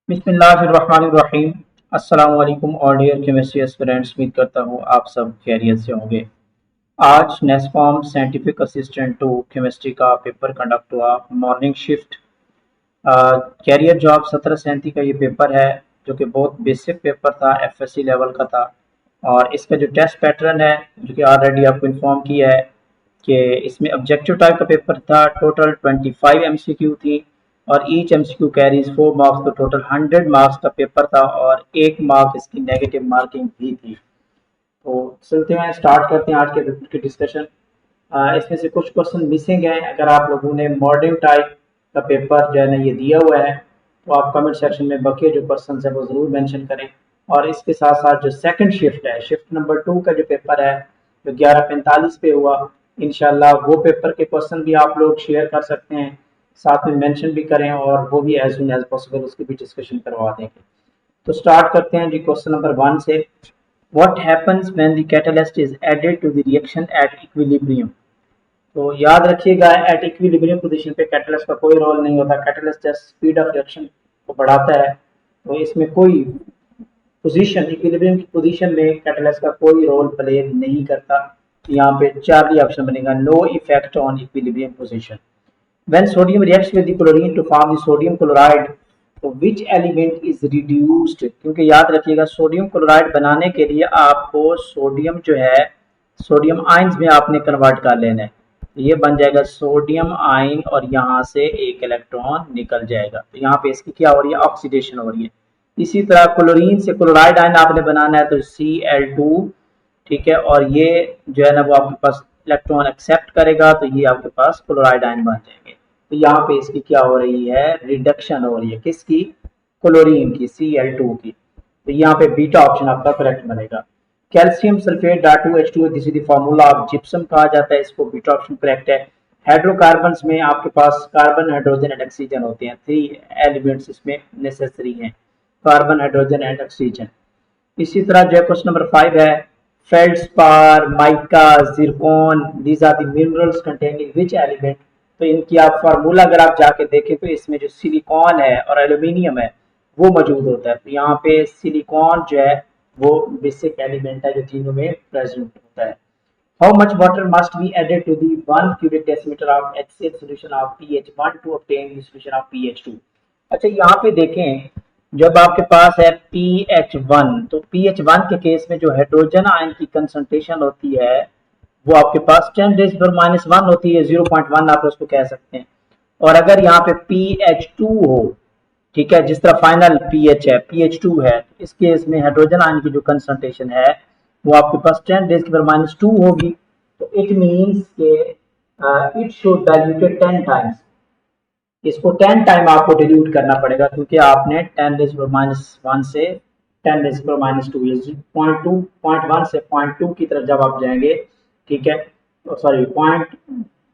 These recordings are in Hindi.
बिस्मिल्लाहिर्रहमानिर्रहीम। अस्सलाम वालेकुम और डियर केमिस्ट्री एस्पिरेंट्स, उम्मीद करता हूँ आप सब खैरियत से होंगे। आज NESCOM scientific assistant to chemistry का पेपर कंडक्ट हुआ, मॉर्निंग शिफ्ट। कैरियर जॉब 1737 का ये पेपर है, जो कि बहुत बेसिक पेपर था, एफएससी लेवल का था। और इसका जो टेस्ट पैटर्न है, जो कि ऑलरेडी आपको इन्फॉर्म किया है कि इसमें ऑब्जेक्टिव टाइप का पेपर था। टोटल 25 एमसीक्यू थी और ईच एमसीक्यू कैरीज 4 मार्क्स, तो टोटल 100 मार्क्स का पेपर था और 1 मार्क इसकी नेगेटिव मार्किंग भी थी। तो चलते हैं, स्टार्ट करते हैं आज के पेपर की डिस्कशन। इसमें से कुछ क्वेश्चन मिसिंग हैं। अगर आप लोगों ने मॉडर्न टाइप का पेपर जो है ना ये दिया हुआ है, तो आप कमेंट सेक्शन में बके जो क्वेश्चन है वो ज़रूर मेंशन करें। और इसके साथ साथ जो सेकंड शिफ्ट है, शिफ्ट नंबर 2 का जो पेपर है, जो 11:45 पे हुआ, इंशाल्लाह वो पेपर के क्वेश्चन भी आप लोग शेयर कर सकते हैं, साथ में मेंशन भी करें और वो भी एज सुन एज पॉसिबल उसकी भी डिस्कशन करवा देंगे। तो स्टार्ट करते हैं जी क्वेश्चन नंबर 1 से। What happens when the catalyst is added to the reaction at equilibrium? तो याद रखिएगा, एट इक्विलिब्रियम पोजीशन पे कैटलिस्ट का कोई रोल नहीं होता। Catalyst just speed of reaction को बढ़ाता है। तो इसमें कोई पोजीशन, इक्विलिब्रियम की पोजीशन में कैटलिस्ट का कोई रोल प्ले नहीं करता। यहाँ पे चार्ली ऑप्शन बनेगा, no effect on equilibrium position. When sodium reacts with the chlorine to form the sodium chloride, तो which element is reduced? क्योंकि याद रखिएगा, सोडियम क्लोराइड बनाने के लिए आपको सोडियम जो है, सोडियम आयंस में आपने कन्वर्ट कर लेना है। तो ये बन जाएगा सोडियम आयन और यहाँ से एक इलेक्ट्रॉन निकल जाएगा। तो यहाँ पे इसकी क्या हो रही है, ऑक्सीडेशन हो रही है। इसी तरह क्लोरीन से क्लोराइड आयन आपने बनाना है, तो Cl2, ठीक है, और ये जो है ना वो आपके पास इलेक्ट्रॉन एक्सेप्ट करेगा, तो ये आपके पास क्लोराइड आयन बन जाएंगे। तो यहाँ पे इसकी क्या हो रही है, रिडक्शन हो रही है, किसकी, क्लोरीन की, Cl2 की। तो यहाँ पे बीटा ऑप्शन आपका करेक्ट बनेगा। Calcium sulphate Da2H2, this is the formula of gypsum कहा जाता है इसको, बीटा ऑप्शन करेक्ट है। हाइड्रोकार्बन्स में आपके पास कार्बन, हाइड्रोजन एंड ऑक्सीजन होते हैं, 3 एलिमेंट्स इसमें नेसेसरी हैं, कार्बन, हाइड्रोजन एंड ऑक्सीजन। इसी तरह जो क्वेश्चन नंबर 5 है, feldspar, mica, zircon, these are the minerals containing which element. तो इनकी आप फार्मूला अगर आप जाके देखें तो इसमें जो सिलिकॉन है और एल्यूमिनियम है वो मौजूद होता है। तो यहाँ पे सिलिकॉन जो है वो बेसिक एलिमेंट है जो तीनों में प्रेजेंट होता है। How much water must be added to the 1 cubic decimeter of HCl solution of pH 1 to obtain the solution of pH 2? अच्छा, यहाँ पे देखें, जब आपके पास है pH 1, तो pH 1 के केस में जो हाइड्रोजन आयन की कंसंट्रेशन होती है वो आपके पास 10⁻⁻1 होती है, 0.1 आप उसको कह सकते हैं। और अगर यहाँ पे pH 2 हो, ठीक है, जिस तरह फाइनल pH है, pH 2 है, इस केस में हाइड्रोजन आयन की जो कंसंट्रेशन है वो आपके पास 10⁻2 होगी। तो इट मीन्स के इट शुड डाइल्यूटेड 10 टाइम्स। इसको 10 टाइम आपको डिल्यूट करना पड़ेगा, क्योंकि आपने 10⁻1 से 10⁻2, पॉइंट 1 से पॉइंट 2 की तरफ जब आप जाएंगे, ठीक है, सॉरी, पॉइंट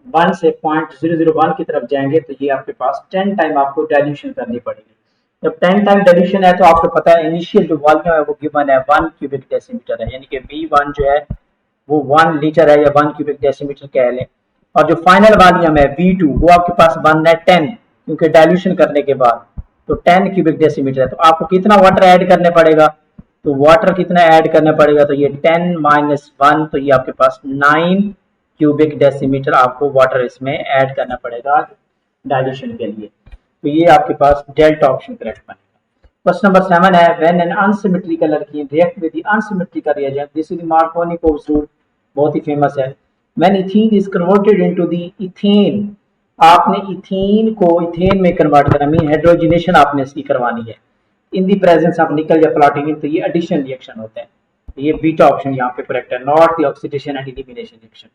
1 से पॉइंट 001 की तरफ जाएंगे, तो ये आपके पास 10 टाइम आपको डाइल्यूशन करनी पड़ेगी। जब 10 टाइम डाइल्यूशन है तो आपको पता है इनिशियल जो वॉल्यूम है वो गिवन है 1 क्यूबिक डेसीमीटर है, यानी कि V1 जो है वो 1 लीटर है या 1 क्यूबिक डेसीमीटर कह लें। और जो फाइनल वॉल्यूम है V2 वो आपके पास बन है 10, क्योंकि डाइल्यूशन करने के बाद तो 10 क्यूबिक डेसीमीटर है। तो आपको कितना वाटर ऐड करने पड़ेगा, तो वाटर कितना ऐड करना पड़ेगा, तो ये 10 - 1, तो ये आपके पास 9 क्यूबिक डेसीमीटर आपको वाटर इसमें ऐड करना पड़ेगा डाइल्यूशन के लिए। तो ये आपके पास डेल्टा ऑप्शन करेक्ट बनेगा। क्वेश्चन नंबर 7 है, when an unsymmetrical alkene react with the unsymmetrical reagent, this is the Markovnikov rule, बहुत ही फेमस है। When ethene is converted into the ethane, आपने इथीन को इथेन में कन्वर्ट करना, मीन हाइड्रोजनेशन आपने इसकी करवानी है इन दी प्रेजेंस ऑफ निकल या प्लाटिनियम, तो ये एडिशन रिएक्शन होता है। तो ये बीटा ऑप्शन यहाँ पे करेक्ट है, not the oxidation and elimination reaction.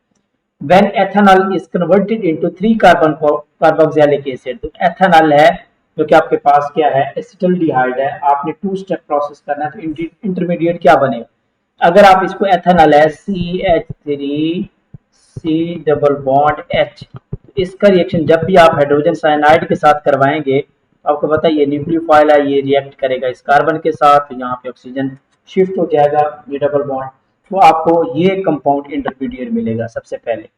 When ethanol is converted into 3 carbon carboxylic acid, तो एथेनॉल है जो कि आपके पास क्या है, एसिटल्डिहाइड है, आपने 2 स्टेप प्रोसेस करना है, तो इंटरमीडिएट क्या बनेगा, अगर आप इसको एथेनॉल है CH3C डबल बॉन्ड H, इसका रिएक्शन जब भी आप हाइड्रोजन साइनाइड के साथ करवाएंगे, तो आपको पता है ये न्यूक्लियोफाइल है, ये रिएक्ट करेगा इस कार्बन के साथ, तो यहाँ पे ऑक्सीजन शिफ्ट हो जाएगा, ये डबल बॉन्ड, तो आपको ये कंपाउंड इंटरमीडिएट मिलेगा सबसे पहले,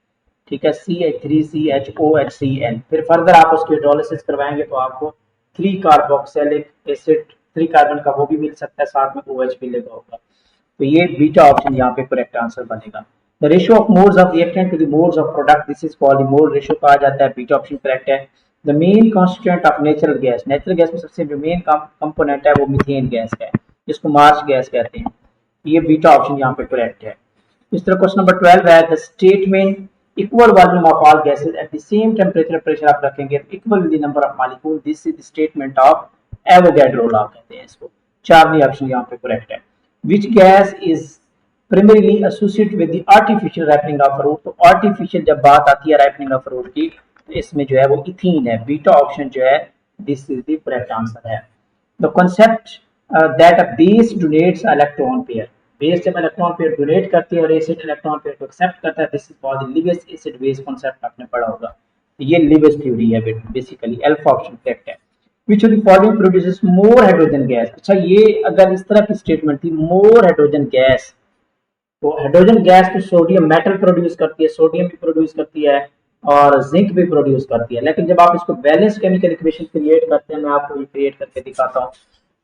ठीक है, CH3CHOHCl। फिर फर्दर आप उसकी हाइड्रोलिसिस करवाएंगे तो आपको 3 कार्बोक्सिलिक एसिड, 3 कार्बन का वो भी मिल सकता है, साथ में OH भी लगा होगा। तो ये बीटा ऑप्शन यहाँ पे करेक्ट आंसर बनेगा। The ratio of moles of reactant to the moles of product, this is called mole ratio कहा जाता है, बीटा ऑप्शन करेक्ट है। The main constituent of natural gas, natural gas में सबसे जो मेन कंपोनेंट है वो मीथेन गैस है, जिसको मार्च गैस कहते हैं। ये बीटा ऑप्शन यहाँ पे करेक्ट है। इस तरह क्वेश्चन नंबर 12 है, the statement equal volume of all gases at the same temperature pressure आप रखेंगे तो equal with the number of molecule, this is the statement of Avogadro law कहते हैं इसको। 4 ऑप्शन यहाँ पे करेक्ट है। Which gas is primarily associated with the artificial ripening of fruit, तो artificial जब बात आती है ripening of fruit की तो इसमें जो है वो इथीन है, बीटा ऑप्शन जो है this is the correct answer है। The concept that a base donates electron pair, base जब इलेक्ट्रॉन पेयर डोनेट करती है और एसिड इलेक्ट्रॉन पेयर को एक्सेप्ट करता है, this is called the Lewis acid base concept, आपने पढ़ा होगा। ये लीविस थ्योरी है बेसिकली, अल्फा ऑप्शन करेक्ट है। Which of the following produces more hydrogen gas, अच्छा ये अगर इस तरह की स्टेटमेंट थी more hydrogen gas, तो हाइड्रोजन गैस तो सोडियम मेटल प्रोड्यूस करती है, सोडियम भी प्रोड्यूस करती है और जिंक भी प्रोड्यूस करती है। लेकिन जब आप इसको बैलेंस केमिकल इक्वेशन क्रिएट करते हैं, मैं आपको ये क्रिएट करके दिखाता हूँ।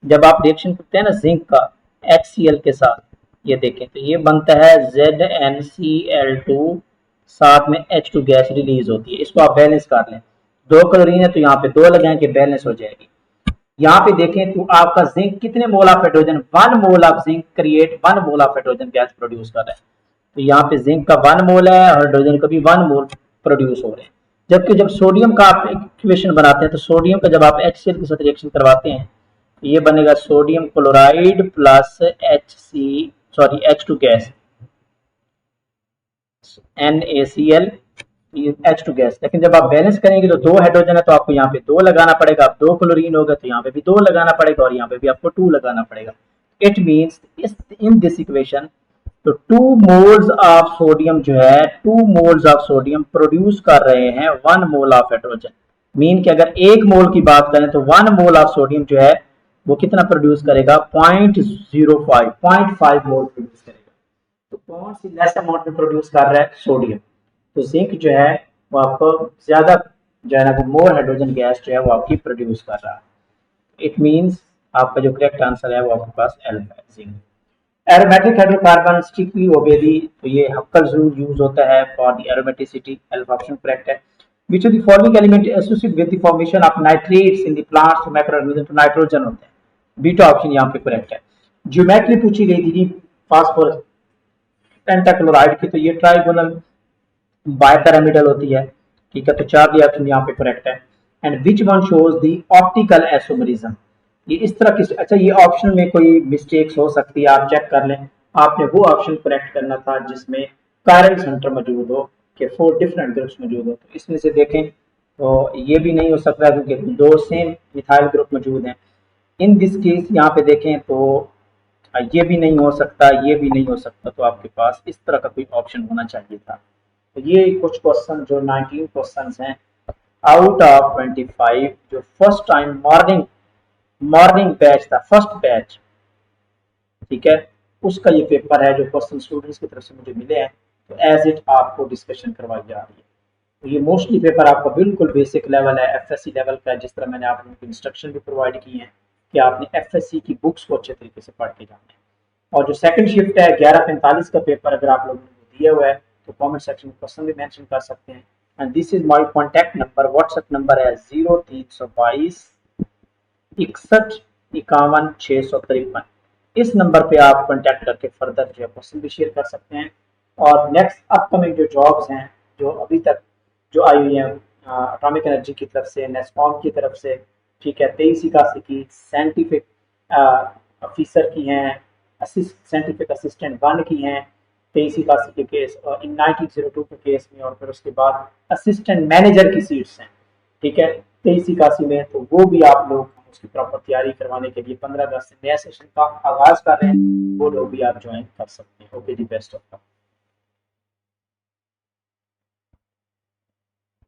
जब आप रिएक्शन करते हैं ना जिंक का HCl के साथ, ये देखें तो ये बनता है ZnCl2, साथ में H2 गैस रिलीज होती है। इसको आप बैलेंस कर लें, 2 क्लोरीन है तो यहाँ पे 2 लगाएं कि बैलेंस हो जाएगी। यहाँ पे देखें तो आपका जिंक कितने mole of hydrogen, 1 mole of zinc create 1 mole of hydrogen gas produce कर रहा है। तो यहाँ पे जिंक का 1 मोल है और हाइड्रोजन का भी 1 मोल प्रोड्यूस हो रहे हैं। जबकि जब सोडियम का आप इक्वेशन बनाते हैं तो सोडियम का जब आप HCl के साथ रिएक्शन करवाते हैं तो ये बनेगा sodium chloride plus H2 gas NaCl H2 gas. लेकिन जब आप बैलेंस करेंगे तो 2 हाइड्रोजन है तो आपको यहाँ पे 2 लगाना पड़ेगा, अब 2 क्लोरीन होगा तो यहाँ पे भी 2 लगाना पड़ेगा और यहाँ पे भी आपको 2 लगाना पड़ेगा। It means in this equation तो 2 मोल्स ऑफ सोडियम जो है 2 मोल्स ऑफ सोडियम प्रोड्यूस कर रहे हैं 1 मोल ऑफ हाइड्रोजन। मीन कि अगर 1 मोल की बात करें तो 1 मोल ऑफ सोडियम जो है वो कितना प्रोड्यूस करेगा, 0.5 मोल प्रोड्यूस करेगा। तो कौन सी लेस अमाउंट में प्रोड्यूस कर रहा है, सोडियम। तो जिंक जो है वो आपको ज्यादा जो है ना वो मोर हाइड्रोजन गैस जो है वो आपकी प्रोड्यूस कर रहा है। इट मींस आपका जो करेक्ट आंसर है वो आपके पास एल है, zinc. Aromatic hydrocarbon strictly obey, तो ये हक्कल जरूर यूज होता है for the aromaticity, alpha option correct है। Which of the following element associated with the formation of nitrates in the plants to microorganism, तो नाइट्रोजन होते हैं, बीटा ऑप्शन यहाँ पे करेक्ट है। ज्योमेट्री पूछी गई थी फास्फोरस पेंटाक्लोराइड की, तो ये ट्राइगोनल बायपिरामिडल होती है, ठीक है। तो 4 ऑप्शन यहाँ पे करेक्ट है। And which one shows the optical isomerism, ये इस तरह की, अच्छा ये ऑप्शन में कोई मिस्टेक्स हो सकती है, आप चेक कर लें। आपने वो ऑप्शन करेक्ट करना था जिसमें कायरल सेंटर मौजूद हो, कि 4 डिफरेंट ग्रुप्स मौजूद हो। तो इसमें से देखें तो ये भी नहीं हो सकता क्योंकि 2 सेम मिथाइल ग्रुप मौजूद हैं। इन दिस केस यहाँ पे देखें तो ये भी नहीं हो सकता, ये भी नहीं हो सकता, तो आपके पास इस तरह का कोई ऑप्शन होना चाहिए था। तो ये कुछ क्वेश्चन जो 19 क्वेश्चन हैं आउट ऑफ 25 जो फर्स्ट टाइम मॉर्निंग बैच था, फर्स्ट बैच, ठीक है, उसका ये पेपर है जो क्वेश्चन स्टूडेंट्स की तरफ से मुझे मिले हैं, तो एज इट आपको डिस्कशन करवाई जा रही है। तो ये मोस्टली पेपर आपका बिल्कुल बेसिक लेवल है, एफएससी लेवल का है, जिस तरह मैंने आप लोगों को इंस्ट्रक्शन भी प्रोवाइड की है कि आपने एफएससी की बुक्स को अच्छे तरीके से पढ़ के जाना है। और जो सेकंड शिफ्ट है 11:45 का पेपर अगर आप लोगों ने दिया हुआ है तो कमेंट सेक्शन में क्वेश्चन भी मेंशन कर सकते हैं। And this is my contact number, WhatsApp number है 0322 61 51 653। इस नंबर पे आप कांटेक्ट करके फर्दर जो है क्वेश्चन भी शेयर कर सकते हैं। और नेक्स्ट अपकमिंग जो जॉब्स हैं जो अभी तक जो आई हुई हैं एटॉमिक एनर्जी की तरफ से, नेस्कॉम की तरफ से, ठीक है, 2381 की साइंटिफिक ऑफिसर की हैं, साइंटिफिक असिस्टेंट 1 की हैं 2381 के केस, और इन 1902 के केस में, और फिर उसके बाद असिस्टेंट मैनेजर की सीट्स हैं, ठीक है, 2381 में। तो वो भी आप लोग उसकी प्रॉपर तैयारी करवाने के लिए 15 अगस्त से नया सेशन का आगाज कर रहे हैं, वो लोग भी आप ज्वाइन कर सकते हैं। ओके जी, बेस्ट ऑफ लक।